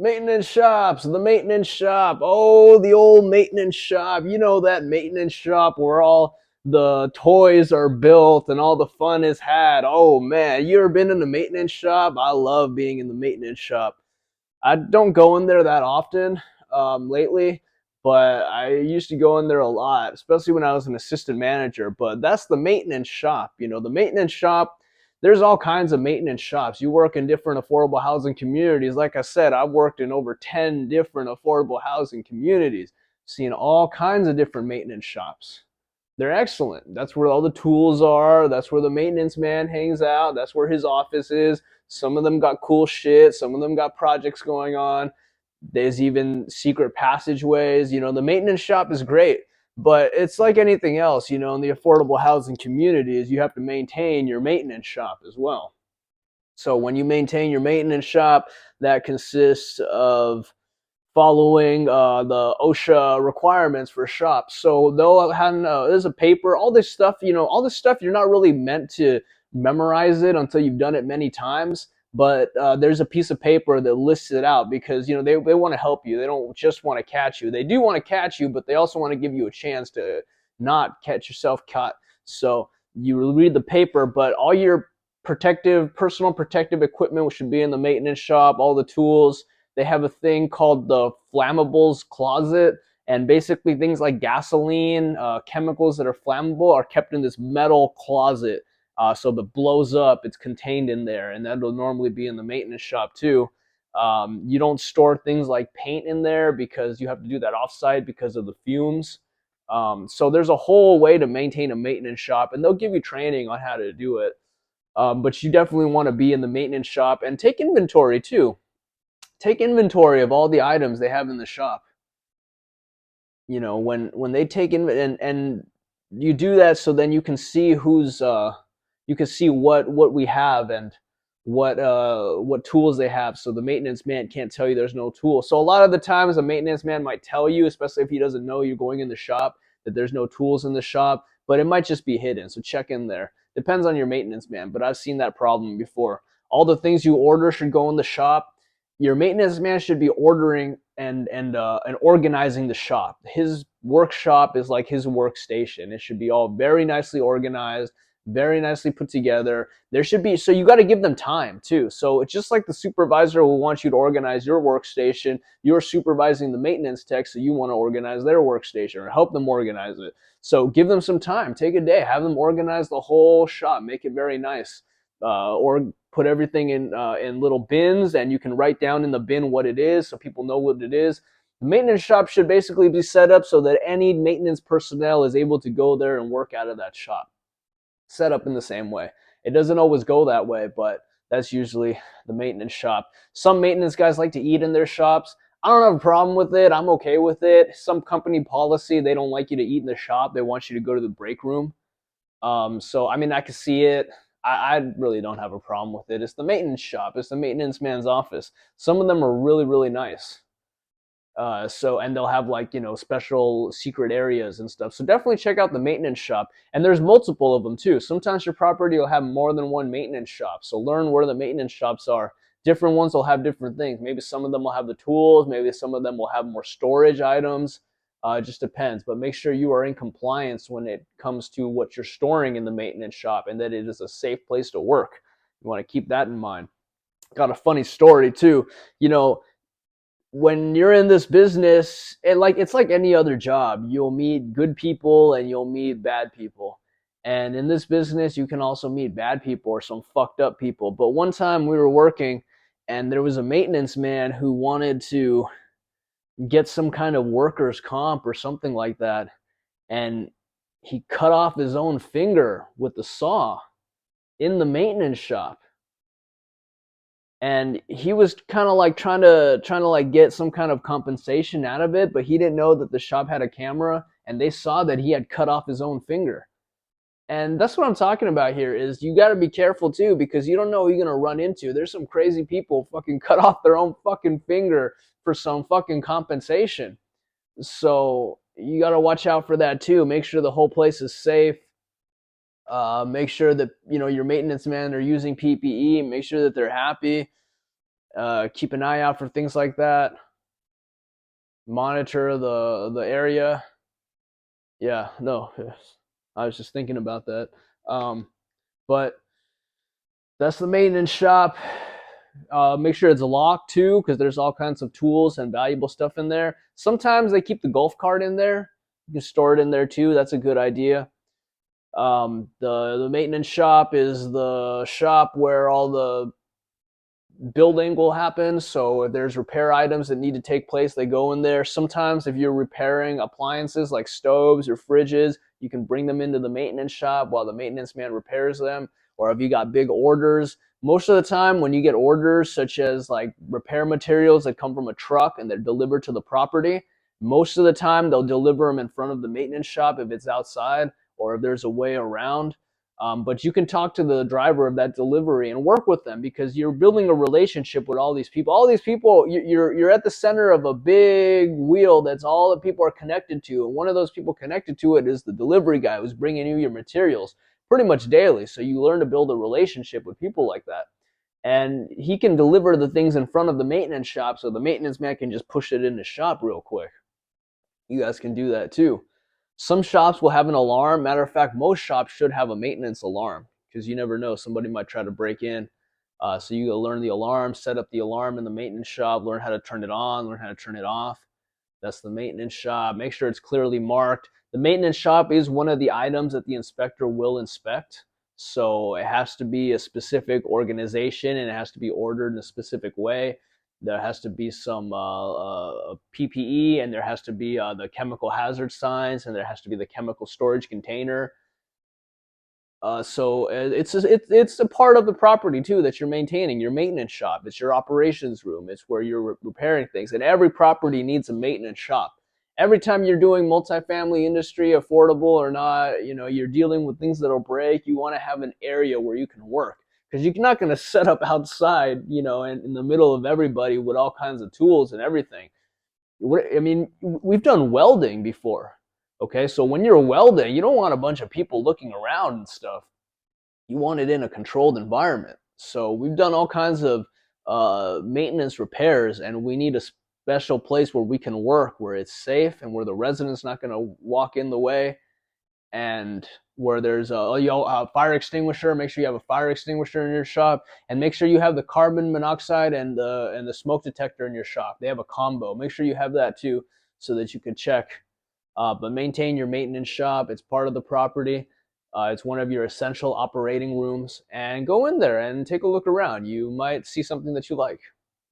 Maintenance shops, the maintenance shop. Oh, the old maintenance shop. You know that maintenance shop where all the toys are built and all the fun is had. Oh man, you ever been in the maintenance shop? I love being in the maintenance shop. I don't go in there that often lately, but I used to go in there a lot, especially when I was an assistant manager. But that's the maintenance shop. You know, the maintenance shop, there's all kinds of maintenance shops. You work in different affordable housing communities. Like I said, I've worked in over 10 different affordable housing communities, seeing all kinds of different maintenance shops. They're excellent. That's where all the tools are. That's where the maintenance man hangs out. That's where his office is. Some of them got cool shit. Some of them got projects going on. There's even secret passageways. You know, the maintenance shop is great, but it's like anything else, you know, in the affordable housing communities, you have to maintain your maintenance shop as well. So when you maintain your maintenance shop, that consists of following the OSHA requirements for shops. So they'll have there's a paper, all this stuff, you know, all this stuff you're not really meant to memorize it until you've done it many times. But there's a piece of paper that lists it out because you know they want to help you. They don't just want to catch you. They do want to catch you, but they also want to give you a chance to not catch yourself caught. So you read the paper, but all your personal protective equipment should be in the maintenance shop. All the tools, they have a thing called the flammables closet, and basically things like gasoline, chemicals that are flammable are kept in this metal closet. So if it blows up, it's contained in there, and that'll normally be in the maintenance shop too. You don't store things like paint in there because you have to do that offsite because of the fumes. So there's a whole way to maintain a maintenance shop, and they'll give you training on how to do it. But you definitely want to be in the maintenance shop and take inventory too. Take inventory of all the items they have in the shop. You know, when they take in and you do that so then you can see who's you can see what we have and what tools they have, so the maintenance man can't tell you there's no tool. So a lot of the times a maintenance man might tell you, especially if he doesn't know you're going in the shop, that there's no tools in the shop, but it might just be hidden. So check in there. Depends on your maintenance man, but I've seen that problem before. All the things you order should go in the shop. Your maintenance man should be ordering and organizing the shop. His workshop is like his workstation. It should be all very nicely organized, very nicely put together. There should be, so you got to give them time too. So it's just like the supervisor will want you to organize your workstation. You're supervising the maintenance tech, so you want to organize their workstation or help them organize it. So give them some time. Take a day. Have them organize the whole shop. Make it very nice. Or put everything in little bins, and you can write down in the bin what it is so people know what it is. The maintenance shop should basically be set up so that any maintenance personnel is able to go there and work out of that shop. Set up in the same way. It doesn't always go that way, but that's usually the maintenance shop. Some maintenance guys like to eat in their shops. I don't have a problem with it. I'm okay with it. Some company policy, they don't like you to eat in the shop. They want you to go to the break room. So I mean, I can see it. I really don't have a problem with it. It's the maintenance shop. It's the maintenance man's office. Some of them are really, really nice. And they'll have like, you know, special secret areas and stuff. So definitely check out the maintenance shop. And there's multiple of them too. Sometimes your property will have more than one maintenance shop. So learn where the maintenance shops are. Different ones will have different things. Maybe some of them will have the tools. Maybe some of them will have more storage items. It just depends. But make sure you are in compliance when it comes to what you're storing in the maintenance shop and that it is a safe place to work. You want to keep that in mind. Got a funny story too. You know, when you're in this business, it's like any other job. You'll meet good people and you'll meet bad people. And in this business, you can also meet bad people or some fucked up people. But one time we were working and there was a maintenance man who wanted to get some kind of workers' comp or something like that. And he cut off his own finger with the saw in the maintenance shop. And he was kind of like trying to like get some kind of compensation out of it, but he didn't know that the shop had a camera and they saw that he had cut off his own finger. And that's what I'm talking about here is you got to be careful too, because you don't know who you're going to run into. There's some crazy people fucking cut off their own fucking finger for some fucking compensation. So you got to watch out for that too. Make sure the whole place is safe. Make sure that, you know, your maintenance men are using PPE. Make sure that they're happy. Keep an eye out for things like that. Monitor the area. Yeah, no, I was just thinking about that. Um, but that's the maintenance shop. Make sure it's locked too, because there's all kinds of tools and valuable stuff in there. Sometimes they keep the golf cart in there. You can store it in there too. That's a good idea. The maintenance shop is the shop where all the building will happen. So if there's repair items that need to take place, they go in there. Sometimes if you're repairing appliances like stoves or fridges, you can bring them into the maintenance shop while the maintenance man repairs them. Or if you got big orders, most of the time when you get orders such as like repair materials that come from a truck and they're delivered to the property, most of the time they'll deliver them in front of the maintenance shop if it's outside or if there's a way around. But you can talk to the driver of that delivery and work with them because you're building a relationship with all these people. All these people, you're at the center of a big wheel that's all that people are connected to. And one of those people connected to it is the delivery guy who's bringing you your materials pretty much daily. So you learn to build a relationship with people like that. And he can deliver the things in front of the maintenance shop so the maintenance man can just push it in the shop real quick. You guys can do that too. Some shops will have an alarm. Matter of fact, most shops should have a maintenance alarm because you never know, somebody might try to break in. So you gotta learn the alarm, set up the alarm in the maintenance shop, learn how to turn it on, learn how to turn it off. That's the maintenance shop. Make sure it's clearly marked. The maintenance shop is one of the items that the inspector will inspect. So it has to be a specific organization and it has to be ordered in a specific way. There has to be some PPE and there has to be the chemical hazard signs and there has to be the chemical storage container. It's a part of the property too that you're maintaining. Your maintenance shop. It's your operations room. It's where you're repairing things. And every property needs a maintenance shop. Every time you're doing multifamily industry, affordable or not, you're dealing with things that'll break. You want to have an area where you can work because you're not going to set up outside, in the middle of everybody with all kinds of tools and everything. I mean, we've done welding before. Okay, so when you're welding, you don't want a bunch of people looking around and stuff. You want it in a controlled environment. So we've done all kinds of maintenance repairs, and we need a special place where we can work, where it's safe and where the resident's not going to walk in the way, and where there's a fire extinguisher. Make sure you have a fire extinguisher in your shop, and make sure you have the carbon monoxide and the smoke detector in your shop. They have a combo. Make sure you have that too, so that you can check. But maintain your maintenance shop. It's part of the property. It's one of your essential operating rooms, and go in there and take a look around. You might see something that you like.